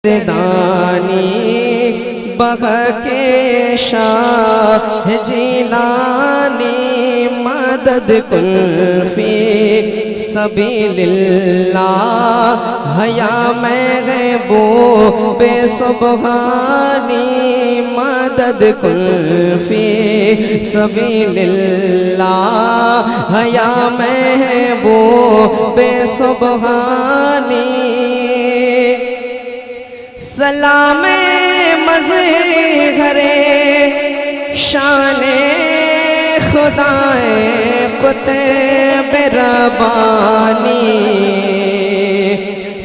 دانی بغ کے شاہ جیلانی مدد کن فی سبیل اللہ حیا میں غیبو بے سبحانی مدد کن فی سبیل اللہ حیا میں غیبو بے سبحانی سلام مظہر شان خدائے قطب ربانی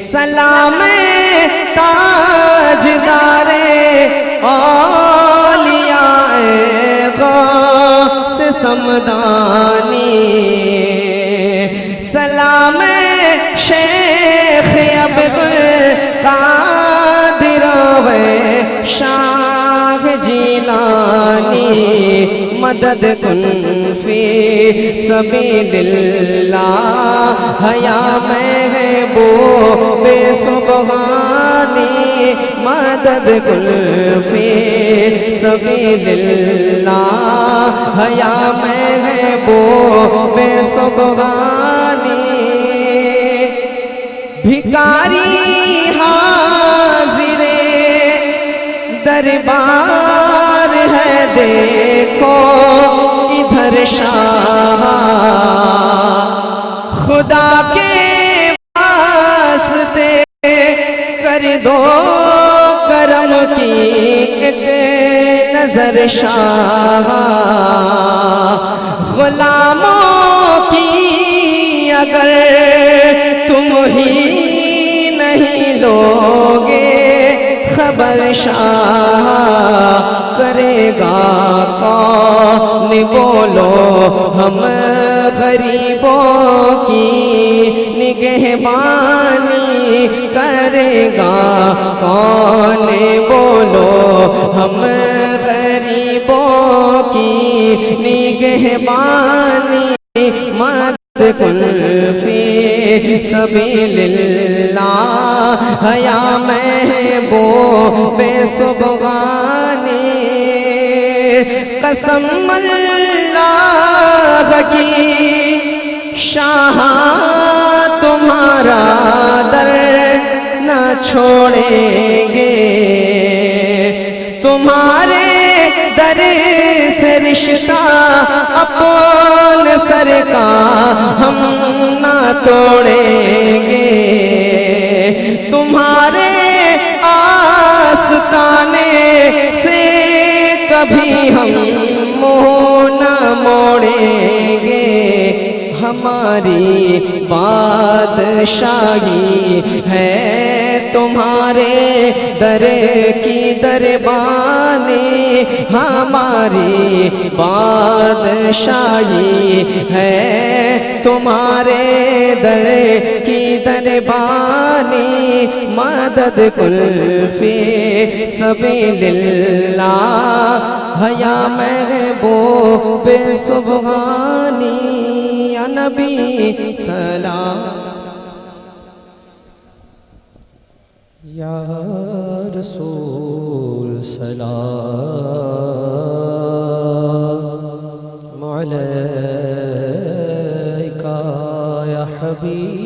سلام تاجدار اولیاء غوث سمدانی سلام شیخ عبدالقادر شاہ جیلانی مدد کن فی سبیل اللہ حیا محبوب سبحانی مدد کن فی سبیل اللہ حیا محبوب سبحانی بھکاری حاضر دربار ہے دیکھو ادھر شاہ خدا کے واسطے کر دو کرم کی ایک نظر شاہ غلاموں کی اگر تم ہی نہیں لوگے خبر شاہ کرے گا کون بولو ہم غریبوں کی نگہبانی کرے گا کون بولو ہم غریبوں کی نگہبانی مدد کن فی سبیل اللہ حیا محبوب سبحانی قسم اللہ کی شاہ تمہارا در نہ چھوڑیں گے تمہارے در سے رشتہ اپن سر کا ہم نہ توڑیں گے تمہارے آستانے سے کبھی ہم منہ نہ موڑیں گے ہماری بادشاہی ہے تمہارے در کی دربانی ہماری بادشاہی ہے تمہارے در کی دربانی مدد کن فی سبیل اللہ حیا محبوب سبحانی یا نبی سلام یا رسول سلام علیکہ یا حبیب